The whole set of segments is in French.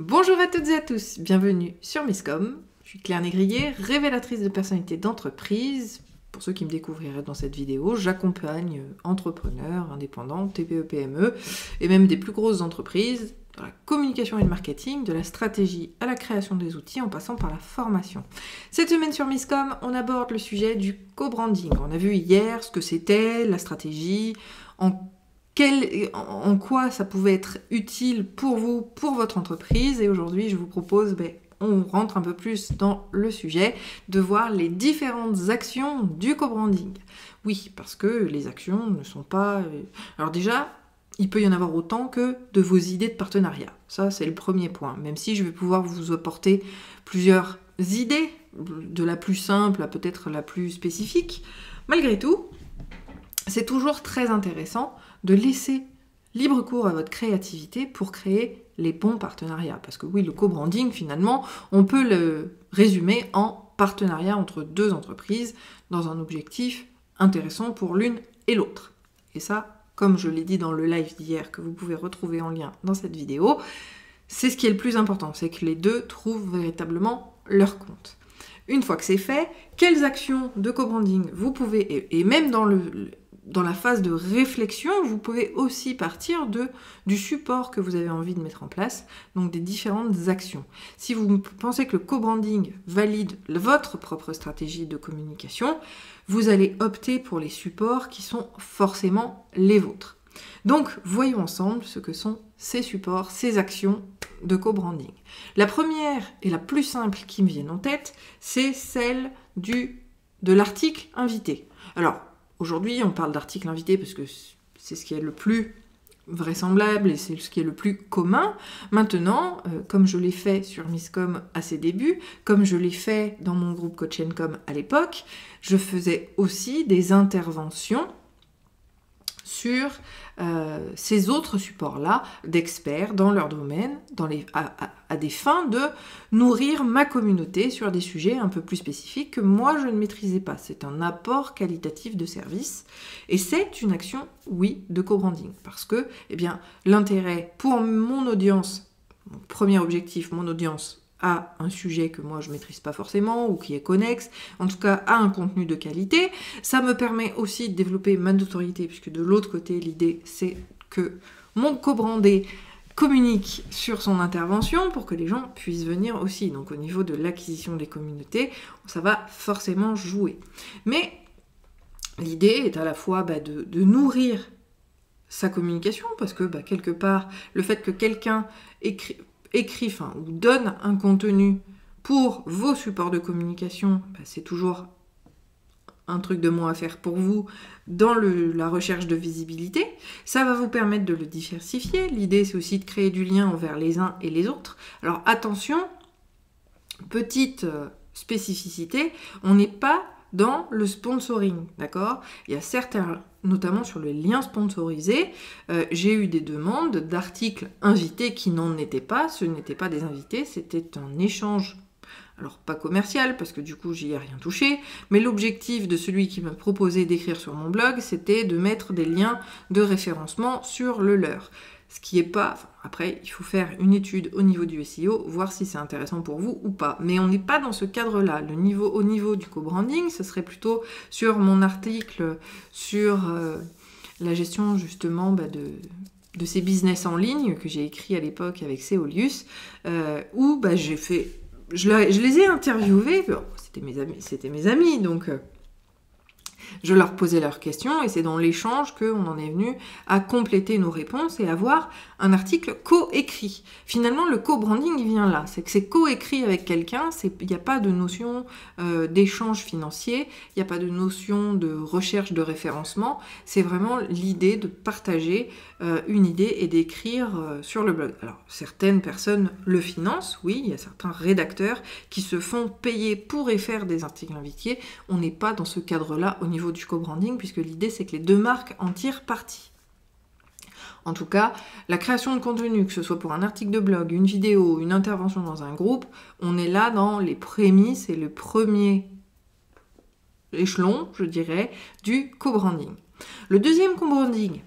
Bonjour à toutes et à tous, bienvenue sur Miscom. Je suis Claire Négrier, révélatrice de personnalité d'entreprise. Pour ceux qui me découvriraient dans cette vidéo, j'accompagne entrepreneurs, indépendants, TPE, PME et même des plus grosses entreprises dans la communication et le marketing, de la stratégie à la création des outils en passant par la formation. Cette semaine sur Miscom, on aborde le sujet du co-branding. On a vu hier ce que c'était, la stratégie, en quoi ça pouvait être utile pour vous, pour votre entreprise. Et aujourd'hui, je vous propose, on rentre un peu plus dans le sujet, de voir les différentes actions du co-branding. Oui, parce que les actions ne sont pas... Alors déjà, il peut y en avoir autant que de vos idées de partenariat. Ça, c'est le premier point. Même si je vais pouvoir vous apporter plusieurs idées, de la plus simple à peut-être la plus spécifique, malgré tout, c'est toujours très intéressant de laisser libre cours à votre créativité pour créer les bons partenariats. Parce que oui, le co-branding, finalement, on peut le résumer en partenariat entre deux entreprises dans un objectif intéressant pour l'une et l'autre. Et ça, comme je l'ai dit dans le live d'hier, que vous pouvez retrouver en lien dans cette vidéo, c'est ce qui est le plus important, c'est que les deux trouvent véritablement leur compte. Une fois que c'est fait, quelles actions de co-branding vous pouvez, et même dans la phase de réflexion, vous pouvez aussi partir du support que vous avez envie de mettre en place, donc des différentes actions. Si vous pensez que le co-branding valide votre propre stratégie de communication, vous allez opter pour les supports qui sont forcément les vôtres. Donc, voyons ensemble ce que sont ces supports, ces actions de co-branding. La première et la plus simple qui me viennent en tête, c'est celle de l'article invité. Alors, aujourd'hui, on parle d'article invité parce que c'est ce qui est le plus vraisemblable et c'est ce qui est le plus commun. Maintenant, comme je l'ai fait sur Miscom à ses débuts, comme je l'ai fait dans mon groupe Coach & Com à l'époque, je faisais aussi des interventions sur ces autres supports-là d'experts dans leur domaine, à des fins de nourrir ma communauté sur des sujets un peu plus spécifiques que moi je ne maîtrisais pas. C'est un apport qualitatif de service et c'est une action, oui, de co-branding parce que l'intérêt pour mon audience, mon premier objectif, mon audience, à un sujet que moi je ne maîtrise pas forcément ou qui est connexe, en tout cas à un contenu de qualité. Ça me permet aussi de développer ma notoriété puisque de l'autre côté, l'idée c'est que mon co-brandé communique sur son intervention pour que les gens puissent venir aussi. Donc au niveau de l'acquisition des communautés, ça va forcément jouer. Mais l'idée est à la fois de nourrir sa communication parce que quelque part, le fait que quelqu'un écrit ou donne un contenu pour vos supports de communication, c'est toujours un truc de moins à faire pour vous dans la recherche de visibilité. Ça va vous permettre de le diversifier. L'idée, c'est aussi de créer du lien envers les uns et les autres. Alors attention, petite spécificité, on n'est pas dans le sponsoring, d'accord ? Il y a certains, notamment sur les liens sponsorisés, j'ai eu des demandes d'articles invités qui n'en étaient pas, ce n'étaient pas des invités, c'était un échange, alors pas commercial, parce que du coup j'y ai rien touché, mais l'objectif de celui qui m'a proposé d'écrire sur mon blog, c'était de mettre des liens de référencement sur le leur. Ce qui est pas... Après, il faut faire une étude au niveau du SEO, voir si c'est intéressant pour vous ou pas. Mais on n'est pas dans ce cadre-là. Au niveau du co-branding, ce serait plutôt sur mon article sur la gestion justement de ces business en ligne que j'ai écrit à l'époque avec Seolius, où je les ai interviewés. Bon, c'était mes amis, donc... Je leur posais leurs questions et c'est dans l'échange qu'on en est venu à compléter nos réponses et avoir un article co-écrit. Finalement, le co-branding, il vient là. C'est que c'est co-écrit avec quelqu'un, il n'y a pas de notion d'échange financier, il n'y a pas de notion de recherche de référencement. C'est vraiment l'idée de partager une idée et d'écrire sur le blog. Alors, certaines personnes le financent, oui, il y a certains rédacteurs qui se font payer pour y faire des articles invités. On n'est pas dans ce cadre-là au niveau du co-branding, puisque l'idée c'est que les deux marques en tirent parti. En tout cas, la création de contenu, que ce soit pour un article de blog, une vidéo, une intervention dans un groupe, on est là dans les prémices et le premier échelon, je dirais, du co-branding. Le deuxième co-branding,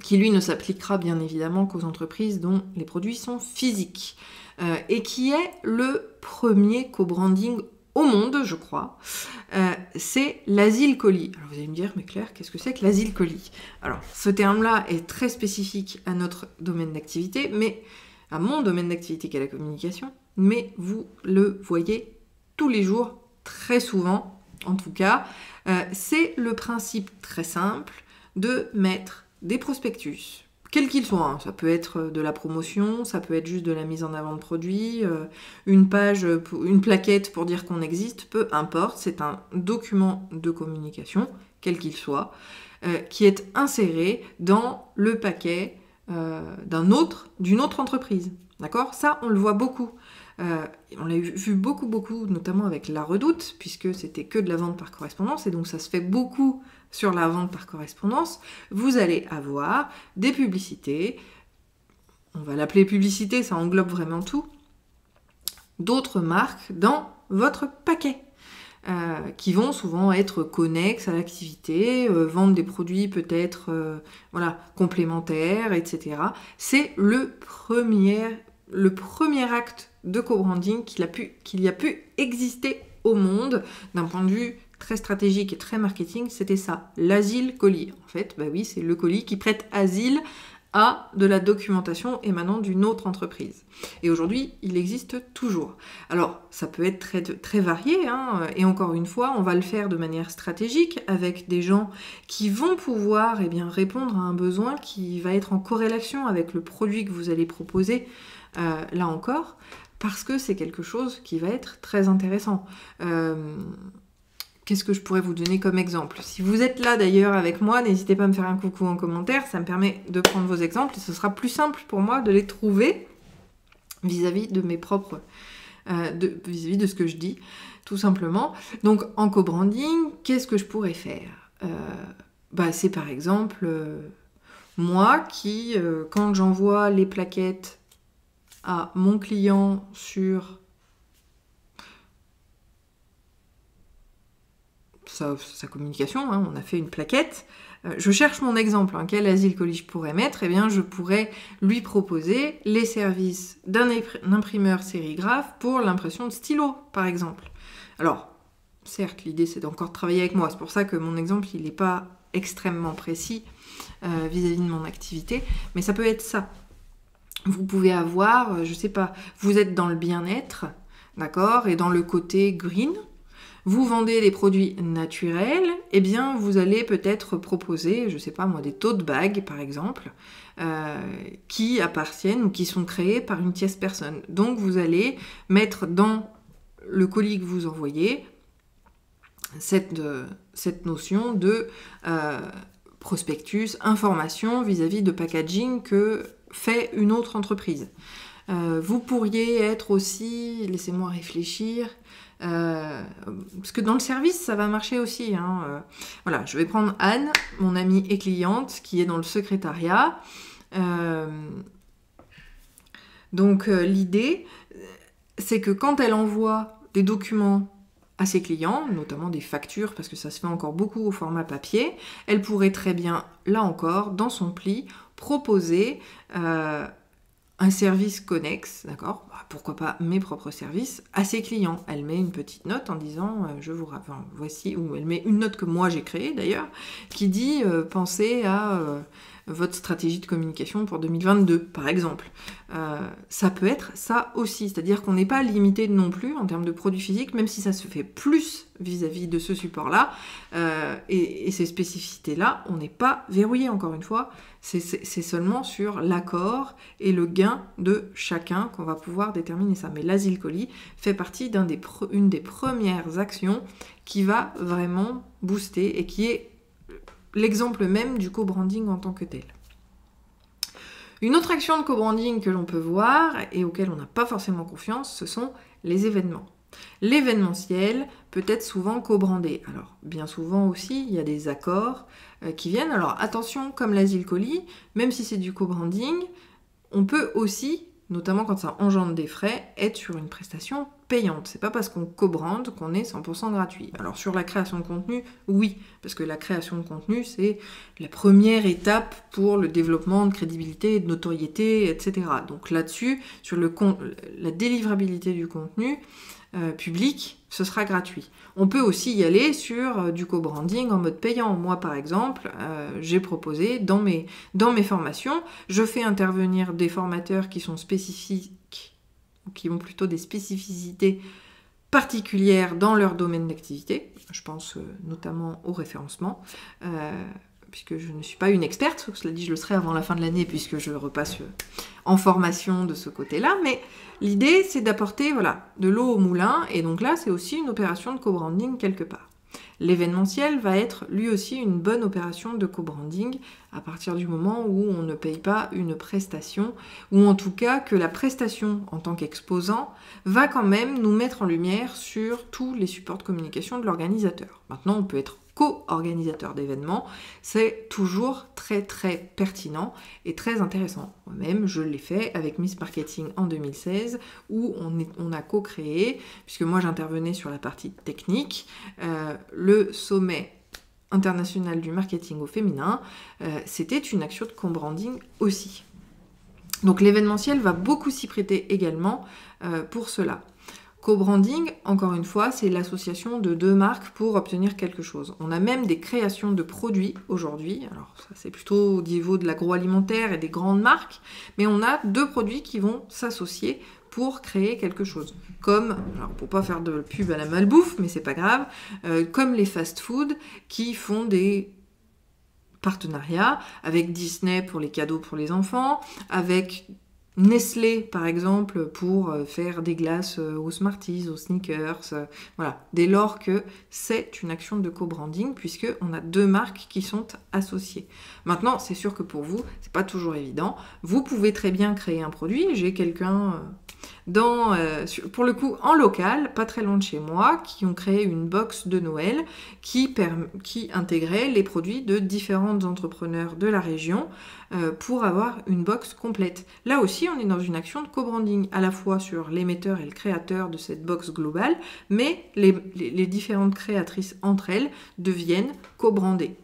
qui lui ne s'appliquera bien évidemment qu'aux entreprises dont les produits sont physiques, et qui est le premier co-branding au monde, je crois, c'est l'Asile Colis. Alors vous allez me dire, mais Claire, qu'est-ce que c'est que l'Asile Colis? Alors, ce terme-là est très spécifique à notre domaine d'activité, mais à mon domaine d'activité qui est la communication, mais vous le voyez tous les jours, très souvent, en tout cas. C'est le principe très simple de mettre des prospectus, quel qu'il soit, hein. Ça peut être de la promotion, ça peut être juste de la mise en avant de produits, une page, une plaquette pour dire qu'on existe, peu importe, c'est un document de communication, quel qu'il soit, qui est inséré dans le paquet d'une autre entreprise. D'accord? Ça, on le voit beaucoup. On l'a vu beaucoup, notamment avec La Redoute, puisque c'était que de la vente par correspondance, et donc ça se fait beaucoup sur la vente par correspondance. Vous allez avoir des publicités, on va l'appeler publicité, ça englobe vraiment tout, d'autres marques dans votre paquet, qui vont souvent être connexes à l'activité, vendre des produits peut-être complémentaires, etc. C'est le premier acte de co-branding qu'il y a pu exister au monde d'un point de vue très stratégique et très marketing. C'était ça, l'Asile Colis. En fait, bah oui, c'est le colis qui prête asile à de la documentation émanant d'une autre entreprise. Et aujourd'hui, il existe toujours. Alors, ça peut être très, très varié, hein, et encore une fois, on va le faire de manière stratégique avec des gens qui vont pouvoir répondre à un besoin qui va être en corrélation avec le produit que vous allez proposer, là encore, parce que c'est quelque chose qui va être très intéressant. Qu'est-ce que je pourrais vous donner comme exemple? Si vous êtes là d'ailleurs avec moi, n'hésitez pas à me faire un coucou en commentaire, ça me permet de prendre vos exemples et ce sera plus simple pour moi de les trouver vis-à-vis de mes propres, vis-à-vis de ce que je dis, tout simplement. Donc en co-branding, qu'est-ce que je pourrais faire? C'est par exemple moi qui, quand j'envoie les plaquettes à mon client sur sa communication, hein, on a fait une plaquette, je cherche mon exemple, hein, quel Asile Colis je pourrais mettre, eh bien je pourrais lui proposer les services d'un imprimeur sérigraphe pour l'impression de stylo, par exemple. Alors, certes, l'idée c'est d'encore travailler avec moi, c'est pour ça que mon exemple il n'est pas extrêmement précis vis-à-vis de mon activité, mais ça peut être ça. Vous pouvez avoir, je sais pas, vous êtes dans le bien-être, d'accord, et dans le côté green, vous vendez des produits naturels, eh bien vous allez peut-être proposer, je sais pas moi, des tote bags par exemple, qui appartiennent ou qui sont créés par une tierce personne. Donc vous allez mettre dans le colis que vous envoyez cette notion de prospectus, information vis-à-vis de packaging que fait une autre entreprise. Vous pourriez être aussi, laissez-moi réfléchir, parce que dans le service, ça va marcher aussi. Hein. Voilà, je vais prendre Anne, mon amie et cliente, qui est dans le secrétariat. Donc l'idée, c'est que quand elle envoie des documents à ses clients, notamment des factures, parce que ça se fait encore beaucoup au format papier, elle pourrait très bien, là encore, dans son pli, proposer un service connexe, d'accord, pourquoi pas mes propres services, à ses clients. Elle met une petite note en disant, voici, ou elle met une note que moi j'ai créée d'ailleurs, qui dit, pensez à votre stratégie de communication pour 2022, par exemple. Ça peut être ça aussi, c'est-à-dire qu'on n'est pas limité non plus en termes de produits physiques, même si ça se fait plus vis-à-vis de ce support-là, et ces spécificités-là, on n'est pas verrouillé, encore une fois, c'est seulement sur l'accord et le gain de chacun qu'on va pouvoir déterminer ça. Mais l'Asile Colis fait partie une des premières actions qui va vraiment booster et qui est l'exemple même du co-branding en tant que tel. Une autre action de co-branding que l'on peut voir et auquel on n'a pas forcément confiance, ce sont les événements. L'événementiel peut être souvent co-brandé. Alors, bien souvent aussi, il y a des accords qui viennent. Alors, attention, comme l'Asile Colis, même si c'est du co-branding, on peut aussi notamment quand ça engendre des frais, être sur une prestation payante. C'est pas parce qu'on co-brande qu'on est 100% gratuit. Alors sur la création de contenu, oui, parce que la création de contenu, c'est la première étape pour le développement de crédibilité, de notoriété, etc. Donc là-dessus, sur la délivrabilité du contenu public, ce sera gratuit. On peut aussi y aller sur du co-branding en mode payant. Moi, par exemple, j'ai proposé dans mes formations, je fais intervenir des formateurs qui sont spécifiques, ou qui ont plutôt des spécificités particulières dans leur domaine d'activité. Je pense notamment au référencement, puisque je ne suis pas une experte, cela dit, je le serai avant la fin de l'année, puisque je repasse en formation de ce côté-là, mais l'idée, c'est d'apporter de l'eau au moulin, et donc là, c'est aussi une opération de co-branding quelque part. L'événementiel va être lui aussi une bonne opération de co-branding à partir du moment où on ne paye pas une prestation, ou en tout cas que la prestation en tant qu'exposant va quand même nous mettre en lumière sur tous les supports de communication de l'organisateur. Maintenant, on peut être co-organisateur d'événements, c'est toujours très très pertinent et très intéressant. Moi-même, je l'ai fait avec Miss Marketing en 2016, où on a co-créé, puisque moi j'intervenais sur la partie technique, le sommet international du marketing au féminin, c'était une action de co-branding aussi. Donc l'événementiel va beaucoup s'y prêter également pour cela. Co-branding, encore une fois, c'est l'association de deux marques pour obtenir quelque chose. On a même des créations de produits aujourd'hui, alors ça c'est plutôt au niveau de l'agroalimentaire et des grandes marques, mais on a deux produits qui vont s'associer pour créer quelque chose. Comme, alors pour pas faire de pub à la malbouffe, mais c'est pas grave, comme les fast-food qui font des partenariats avec Disney pour les cadeaux pour les enfants, avec Nestlé, par exemple, pour faire des glaces aux Smarties, aux Snickers, voilà. Dès lors que c'est une action de co-branding, puisqu'on a deux marques qui sont associées. Maintenant, c'est sûr que pour vous, c'est pas toujours évident. Vous pouvez très bien créer un produit. J'ai quelqu'un pour le coup, en local, pas très loin de chez moi, qui ont créé une box de Noël qui intégrait les produits de différents entrepreneurs de la région pour avoir une box complète. Là aussi, on est dans une action de co-branding, à la fois sur l'émetteur et le créateur de cette box globale, mais les différentes créatrices entre elles deviennent co-brandées.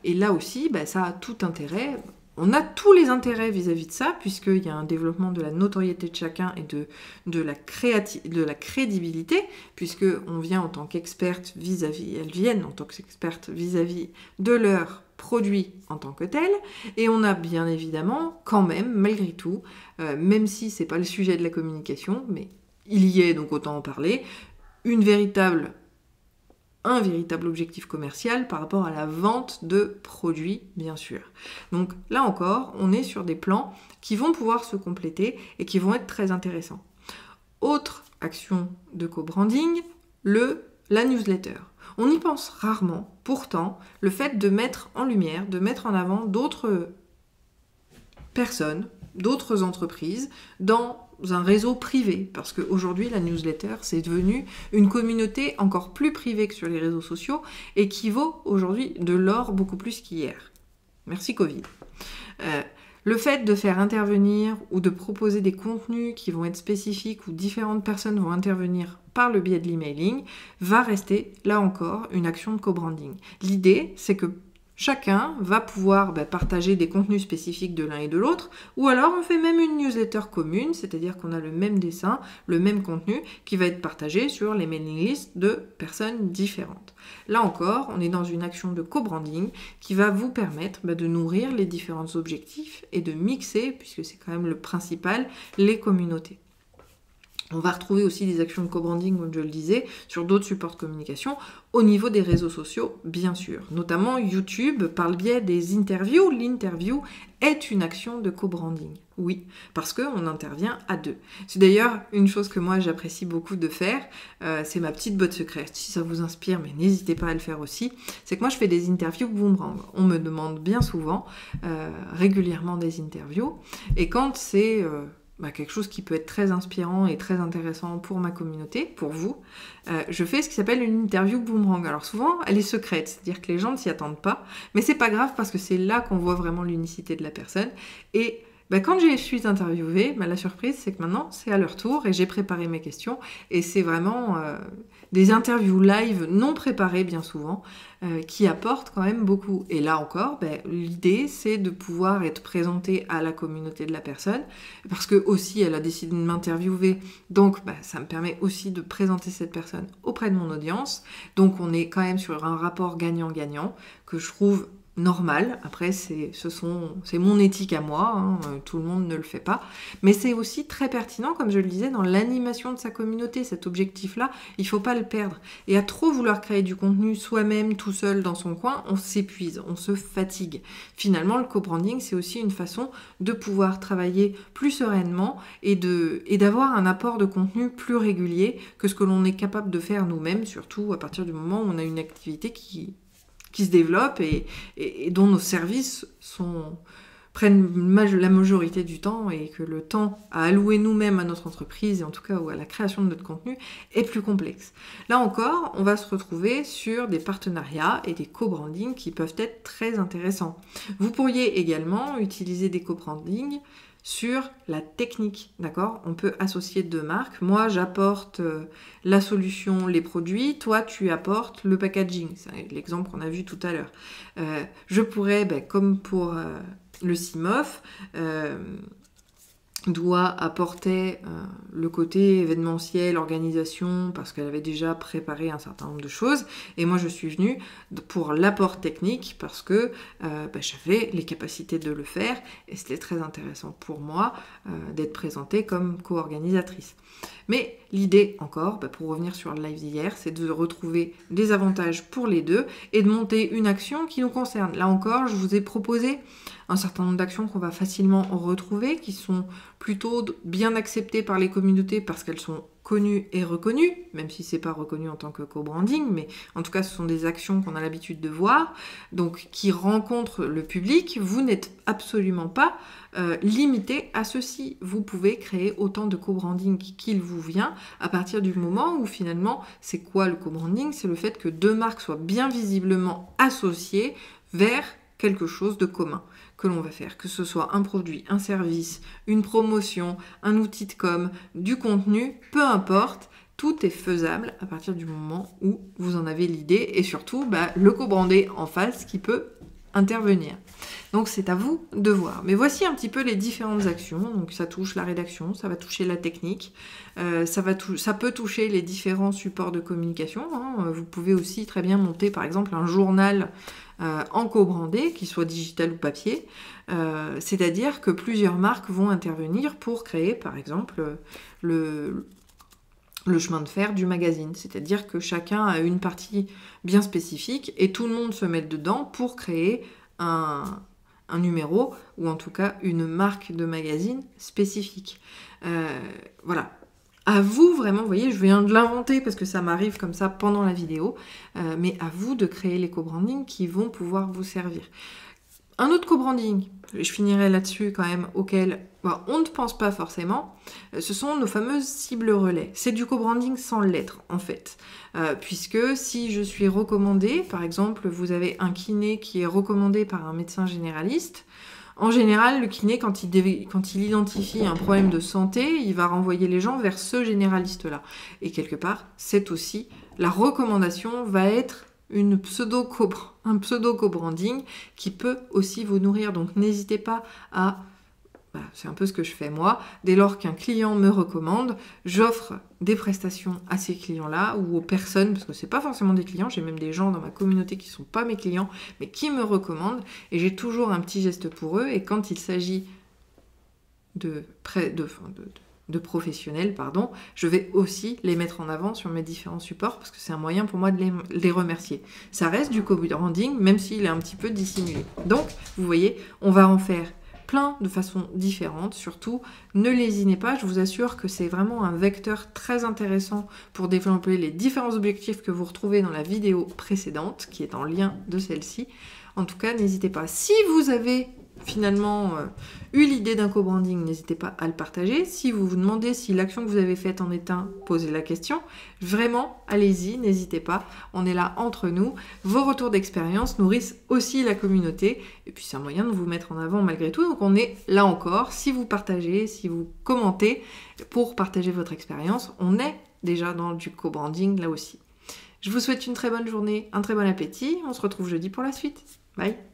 Et là aussi, ça a tout intérêt. On a tous les intérêts vis-à-vis de ça, puisqu'il y a un développement de la notoriété de chacun et de la crédibilité, puisqu'on vient en tant qu'experte elles viennent en tant qu'expertes vis-à-vis de leurs produits en tant que tels, et on a bien évidemment, quand même, malgré tout, même si c'est pas le sujet de la communication, mais il y est, donc autant en parler, un véritable objectif commercial par rapport à la vente de produits, bien sûr. Donc là encore, on est sur des plans qui vont pouvoir se compléter et qui vont être très intéressants. Autre action de co-branding, la newsletter. On y pense rarement, pourtant, le fait de mettre en lumière, de mettre en avant d'autres personnes, d'autres entreprises, dans un réseau privé, parce qu'aujourd'hui la newsletter c'est devenu une communauté encore plus privée que sur les réseaux sociaux et qui vaut aujourd'hui de l'or beaucoup plus qu'hier. Merci Covid. Le fait de faire intervenir ou de proposer des contenus qui vont être spécifiques où différentes personnes vont intervenir par le biais de l'emailing va rester là encore une action de co-branding. L'idée c'est que chacun va pouvoir partager des contenus spécifiques de l'un et de l'autre, ou alors on fait même une newsletter commune, c'est-à-dire qu'on a le même dessin, le même contenu, qui va être partagé sur les mailing lists de personnes différentes. Là encore, on est dans une action de co-branding qui va vous permettre de nourrir les différents objectifs et de mixer, puisque c'est quand même le principal, les communautés. On va retrouver aussi des actions de co-branding, comme je le disais, sur d'autres supports de communication, au niveau des réseaux sociaux, bien sûr. Notamment YouTube, par le biais des interviews. L'interview est une action de co-branding. Oui, parce qu'on intervient à deux. C'est d'ailleurs une chose que moi j'apprécie beaucoup de faire, c'est ma petite botte secrète. Si ça vous inspire, mais n'hésitez pas à le faire aussi, c'est que moi je fais des interviews boomerang. On me demande bien souvent, régulièrement des interviews, et quand c'est quelque chose qui peut être très inspirant et très intéressant pour ma communauté, pour vous, je fais ce qui s'appelle une interview boomerang. Alors souvent, elle est secrète, c'est-à-dire que les gens ne s'y attendent pas, mais c'est pas grave parce que c'est là qu'on voit vraiment l'unicité de la personne, et Quand je suis interviewée, la surprise, c'est que maintenant, c'est à leur tour et j'ai préparé mes questions. Et c'est vraiment des interviews live non préparées, bien souvent, qui apportent quand même beaucoup. Et là encore, l'idée, c'est de pouvoir être présentée à la communauté de la personne, parce que aussi, elle a décidé de m'interviewer. Donc, ça me permet aussi de présenter cette personne auprès de mon audience. Donc, on est quand même sur un rapport gagnant-gagnant que je trouve normal. Après, c'est mon éthique à moi, hein, tout le monde ne le fait pas. Mais c'est aussi très pertinent, comme je le disais, dans l'animation de sa communauté. Cet objectif-là, il ne faut pas le perdre. Et à trop vouloir créer du contenu soi-même, tout seul, dans son coin, on s'épuise, on se fatigue. Finalement, le co-branding, c'est aussi une façon de pouvoir travailler plus sereinement et d'avoir un apport de contenu plus régulier que ce que l'on est capable de faire nous-mêmes, surtout à partir du moment où on a une activité qui se développe et dont nos services prennent la majorité du temps, et que le temps à allouer nous-mêmes à notre entreprise, et en tout cas à la création de notre contenu, est plus complexe. Là encore, on va se retrouver sur des partenariats et des co-branding qui peuvent être très intéressants. Vous pourriez également utiliser des co-branding sur la technique, d'accord? On peut associer deux marques. Moi, j'apporte la solution, les produits. Toi, tu apportes le packaging. C'est l'exemple qu'on a vu tout à l'heure. Je pourrais, comme pour le CIMOF, doit apporter le côté événementiel, organisation, parce qu'elle avait déjà préparé un certain nombre de choses, et moi je suis venue pour l'apport technique parce que j'avais les capacités de le faire, et c'était très intéressant pour moi d'être présentée comme co-organisatrice. Mais l'idée encore, pour revenir sur le live d'hier, c'est de retrouver des avantages pour les deux et de monter une action qui nous concerne. Là encore, je vous ai proposé un certain nombre d'actions qu'on va facilement retrouver, qui sont plutôt bien acceptées par les communautés parce qu'elles sont connues et reconnues, même si c'est pas reconnu en tant que co-branding, mais en tout cas ce sont des actions qu'on a l'habitude de voir, donc qui rencontrent le public. Vous n'êtes absolument pas limité à ceci. Vous pouvez créer autant de co-branding qu'il vous vient, à partir du moment où finalement, c'est quoi le co-branding? C'est le fait que deux marques soient bien visiblement associées vers quelque chose de commun que l'on va faire, que ce soit un produit, un service, une promotion, un outil de com, du contenu, peu importe, tout est faisable à partir du moment où vous en avez l'idée, et surtout le co-brandé en face qui peut intervenir. Donc c'est à vous de voir. Mais voici un petit peu les différentes actions. Donc ça touche la rédaction, ça va toucher la technique, ça peut toucher les différents supports de communication, hein. Vous pouvez aussi très bien monter par exemple un journal en co-brandé, qu'il soit digital ou papier, c'est-à-dire que plusieurs marques vont intervenir pour créer par exemple le chemin de fer du magazine, c'est-à-dire que chacun a une partie bien spécifique et tout le monde se met dedans pour créer un numéro, ou en tout cas une marque de magazine spécifique. Voilà. À vous, vraiment, vous voyez, je viens de l'inventer parce que ça m'arrive comme ça pendant la vidéo, mais à vous de créer les co-branding qui vont pouvoir vous servir. Un autre co-branding, je finirai là-dessus quand même, auquel on ne pense pas forcément, ce sont nos fameuses cibles relais. C'est du co-branding sans lettres, en fait. Puisque si je suis recommandée, par exemple, vous avez un kiné qui est recommandé par un médecin généraliste, en général, le kiné, quand il identifie un problème de santé, il va renvoyer les gens vers ce généraliste-là. Et quelque part, c'est aussi, la recommandation va être un pseudo co-branding qui peut aussi vous nourrir. Donc n'hésitez pas à... c'est un peu ce que je fais moi. Dès lors qu'un client me recommande, j'offre des prestations à ces clients-là ou aux personnes, parce que c'est pas forcément des clients, j'ai même des gens dans ma communauté qui sont pas mes clients, mais qui me recommandent, et j'ai toujours un petit geste pour eux. Et quand il s'agit de professionnels, je vais aussi les mettre en avant sur mes différents supports parce que c'est un moyen pour moi de les remercier. Ça reste du co-branding, même s'il est un petit peu dissimulé. Donc, vous voyez, on va en faire plein de façons différentes. Surtout, ne lésinez pas, je vous assure que c'est vraiment un vecteur très intéressant pour développer les différents objectifs que vous retrouvez dans la vidéo précédente, qui est en lien de celle-ci. En tout cas, n'hésitez pas. Si vous avez finalement eu l'idée d'un co-branding, n'hésitez pas à le partager. Si vous vous demandez si l'action que vous avez faite en est un, posez la question. Vraiment, allez-y, n'hésitez pas. On est là entre nous. Vos retours d'expérience nourrissent aussi la communauté. Et puis c'est un moyen de vous mettre en avant malgré tout. Donc on est là encore. Si vous partagez, si vous commentez pour partager votre expérience, on est déjà dans du co-branding là aussi. Je vous souhaite une très bonne journée, un très bon appétit. On se retrouve jeudi pour la suite. Bye!